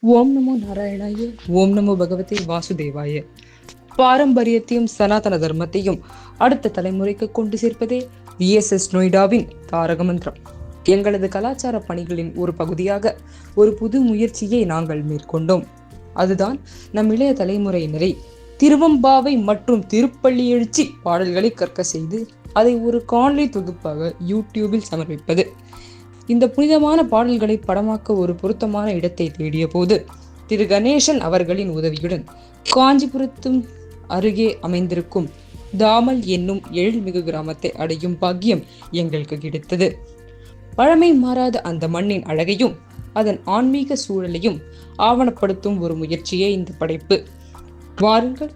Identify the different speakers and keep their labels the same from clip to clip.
Speaker 1: ஓம் நமோ நாராயணாய. ஓம் நமோ பகவதே வாசுதேவாய. பாரம்பரியத்தையும் சனாதன தர்மத்தையும் அடுத்த தலைமுறைக்கு கொண்டு சேர்ப்பதே VSS நொய்டாவின் தாரக மந்திரம். எங்களது கலாச்சார பணிகளின் ஒரு பகுதியாக ஒரு புது முயற்சியை நாங்கள் மேற்கொண்டோம். அதுதான் நம் இளைய தலைமுறையினரை திருவம்பாவை மற்றும் திருப்பள்ளி எழுச்சி பாடல்களை கற்க செய்து அதை ஒரு காணொலி தொகுப்பாக யூடியூபில் சமர்ப்பிப்பது. இந்த புனிதமான பாடல்களை படமாக்க ஒரு பொருத்தமான இடத்தை தேடிய போது திரு கணேசன் அவர்களின் உதவியுடன் காஞ்சிபுரத்தும் அருகே அமைந்திருக்கும் தாமல் என்னும் எழில்மிகு கிராமத்தை அடையும் பாக்கியம் எங்களுக்கு கிடைத்தது. பழமை மாறாத அந்த மண்ணின் அழகையும் அதன் ஆன்மீக சூழலையும் ஆவணப்படுத்தும் ஒரு முயற்சியே இந்த படைப்பு. வாருங்கள்,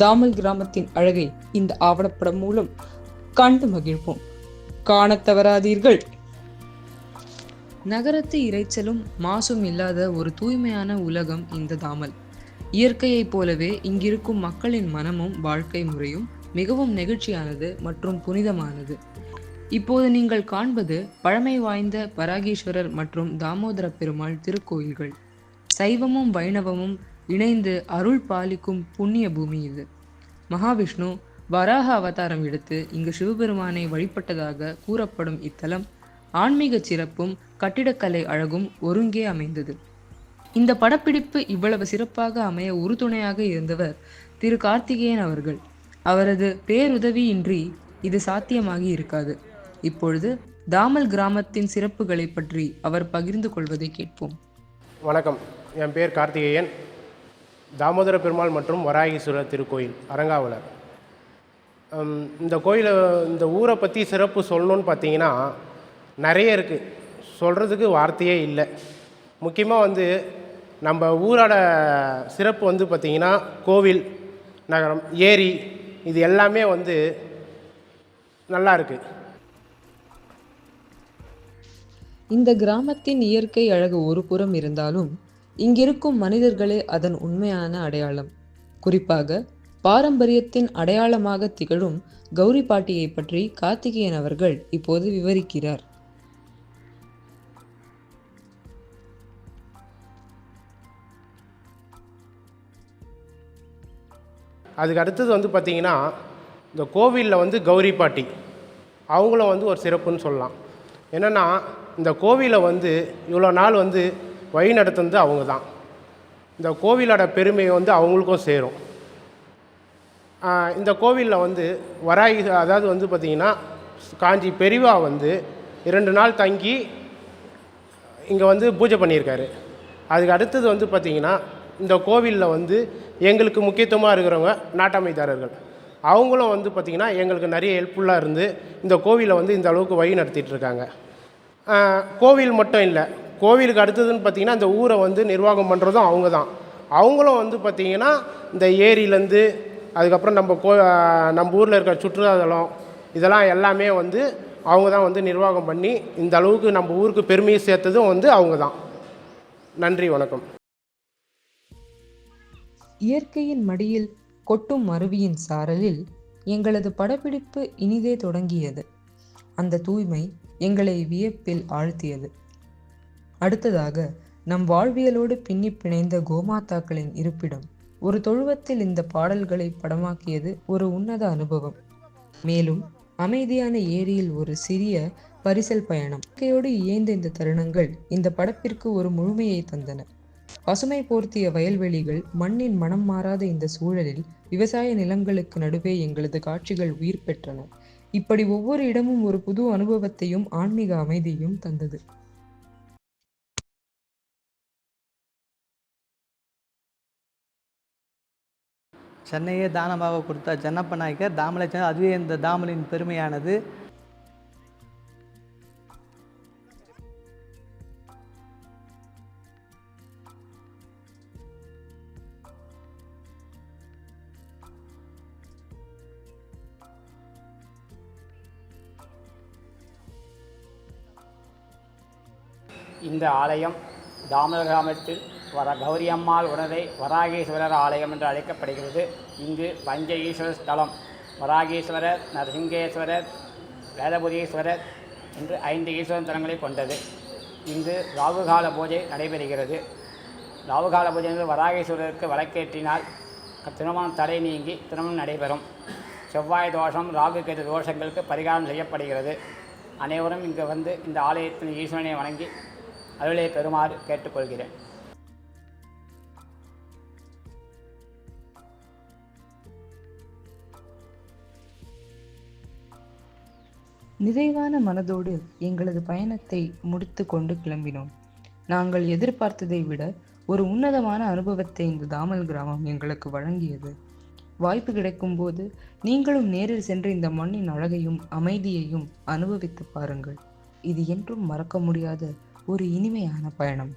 Speaker 1: தாமல் கிராமத்தின் அழகை இந்த ஆவணப்படம் மூலம் கண்டு மகிழ்வோம். காணத் தவறாதீர்கள். நகரத்து இரைச்சலும் மாசும் இல்லாத ஒரு தூய்மையான உலகம் இந்த தாமல். இயற்கையைப் போலவே இங்கிருக்கும் மக்களின் மனமும் வாழ்க்கை முறையும் மிகவும் நெகிழ்ச்சியானது மற்றும் புனிதமானது. இப்போது நீங்கள் காண்பது பழமை வாய்ந்த பராகீஸ்வரர் மற்றும் தாமோதர பெருமாள் திருக்கோயில்கள். சைவமும் வைணவமும் இணைந்து அருள் பாலிக்கும் புண்ணிய பூமி இது. மகாவிஷ்ணு வராக அவதாரம் எடுத்து இங்கு சிவபெருமானை வழிபட்டதாக கூறப்படும் இத்தலம் ஆன்மீக சிறப்பும் கட்டிடக்கலை அழகும் ஒருங்கே அமைந்தது. இந்த படப்பிடிப்பு இவ்வளவு சிறப்பாக அமைய உறுதுணையாக இருந்தவர் திரு கார்த்திகேயன் அவர்கள். அவரது பேருதவியின்றி இது சாத்தியமாகி இருக்காது. இப்பொழுது தாமல் கிராமத்தின் சிறப்புகளை பற்றி அவர் பகிர்ந்து கொள்வதை கேட்போம்.
Speaker 2: வணக்கம், என் பேர் கார்த்திகேயன். தாமோதர பெருமாள் மற்றும் வராகீஸ்வரர் திருக்கோயில் அரங்காவலர். இந்த ஊரை பற்றி சிறப்பு சொல்லணுன்னு பார்த்தீங்கன்னா நிறைய இருக்குது. சொல்கிறதுக்கு வார்த்தையே இல்லை. முக்கியமாக நம்ம ஊரோட சிறப்பு பார்த்திங்கன்னா கோவில், நகரம், ஏரி, இது எல்லாமே நல்லா இருக்குது.
Speaker 1: இந்த கிராமத்தின் இயற்கை அழகு ஒரு புறம் இருந்தாலும் இங்கிருக்கும் மனிதர்களே அதன் உண்மையான அடையாளம். குறிப்பாக பாரம்பரியத்தின் அடையாளமாக திகழும் கௌரி பாட்டியை பற்றி கார்த்திகேயன் அவர்கள் இப்போது விவரிக்கிறார்.
Speaker 2: அதுக்கு அடுத்தது பார்த்திங்கன்னா இந்த கோவிலில் கௌரி பாட்டி அவங்களும் ஒரு சிறப்புன்னு சொல்லலாம். என்னென்னா இந்த கோவிலை இவ்வளோ நாள் வழி நடத்துனது அவங்க தான். இந்த கோவிலோட பெருமை அவங்களுக்கும் சேரும். இந்த கோவிலில் வராகி, அதாவது பார்த்திங்கன்னா காஞ்சி பெரியவா 2 நாள் தங்கி இங்கே பூஜை பண்ணியிருக்காரு. அதுக்கு அடுத்தது பார்த்திங்கன்னா இந்த கோவிலில் எங்களுக்கு முக்கியத்துவமாக இருக்கிறவங்க நாட்டாமைதாரர்கள் அவங்களும் பார்த்திங்கன்னா எங்களுக்கு நிறைய ஹெல்ப்ஃபுல்லாக இருந்து இந்த கோவிலை இந்த அளவுக்கு வழி நடத்திட்டுருக்காங்க. கோவில் மட்டும் இல்லை, கோவிலுக்கு அடுத்ததுன்னு பார்த்திங்கன்னா இந்த ஊரை நிர்வாகம் பண்ணுறதும் அவங்க தான். அவங்களும் பார்த்திங்கன்னா இந்த ஏரியிலேருந்து அதுக்கப்புறம் நம்ம ஊரில் இருக்கிற சுற்றுலாதலம் இதெல்லாம் எல்லாமே அவங்க தான் நிர்வாகம் பண்ணி இந்த அளவுக்கு நம்ம ஊருக்கு பெருமையை சேர்த்ததும் அவங்க தான். நன்றி, வணக்கம்.
Speaker 1: இயற்கையின் மடியில் கொட்டும் அருவியின் சாரலில் எங்களது படப்பிடிப்பு இனிதே தொடங்கியது. அந்த தூய்மை எங்களை வியப்பில் ஆழ்த்தியது. அடுத்ததாக நம் வாழ்வியலோடு பின்னி பிணைந்த கோமாதாக்களின் இருப்பிடம் ஒரு தொழுவத்தில் இந்த பாடல்களை படமாக்கியது ஒரு உன்னத அனுபவம். மேலும் அமைதியான ஏரியில் ஒரு சிறிய பரிசல் பயணம் இயற்கையோடு இயைந்த இந்த தருணங்கள் இந்த படப்பிற்கு ஒரு முழுமையை தந்தன. பசுமை போர்த்திய வயல்வெளிகள், மண்ணின் மனம் மாறாத இந்த சூழலில் விவசாய நிலங்களுக்கு நடுவே எங்களது காட்சிகள் உயிர் பெற்றன. இப்படி ஒவ்வொரு இடமும் ஒரு புது அனுபவத்தையும் ஆன்மீக அமைதியையும் தந்தது.
Speaker 3: சென்னையே தானமாக கொடுத்த ஜன்னப்ப நாயக்கர் தாமலை, அதுவே இந்த தாமலின் பெருமையானது.
Speaker 4: இந்த ஆலயம் தாமல கிராமத்தில் கௌரியம்மாள் உடனே வராகீஸ்வரர் ஆலயம் என்று அழைக்கப்படுகிறது. இங்கு பஞ்ச ஈஸ்வரர் ஸ்தலம் வராகீஸ்வரர், நரசிங்கேஸ்வரர், வேதபுரீஸ்வரர் என்று 5 ஈஸ்வரன் தலங்களை கொண்டது. இங்கு ராகுகால பூஜை நடைபெறுகிறது. ராவுகால பூஜையில் வராகீஸ்வரருக்கு விளக்கேற்றினால் திருமணம் தடை நீங்கி திருமணம் நடைபெறும். செவ்வாய் தோஷம், ராகு கேது தோஷங்களுக்கு பரிகாரம் செய்யப்படுகிறது. அனைவரும் இங்கு வந்து இந்த ஆலயத்தில் ஈஸ்வரனை வணங்கி அருளை பெறுமாறு கேட்டுக்கொள்கிறேன்.
Speaker 1: நிறைவான மனதோடு எங்களது பயணத்தை முடித்து கொண்டு கிளம்பினோம். நாங்கள் எதிர்பார்த்ததை விட ஒரு உன்னதமான அனுபவத்தை இந்த தாமல் கிராமம் எங்களுக்கு வழங்கியது. வாய்ப்பு கிடைக்கும் போது நீங்களும் நேரில் சென்று இந்த மண்ணின் அழகையும் அமைதியையும் அனுபவித்து பாருங்கள். இது என்றும் மறக்க முடியாத ஒரு இனிமையான பயணம்.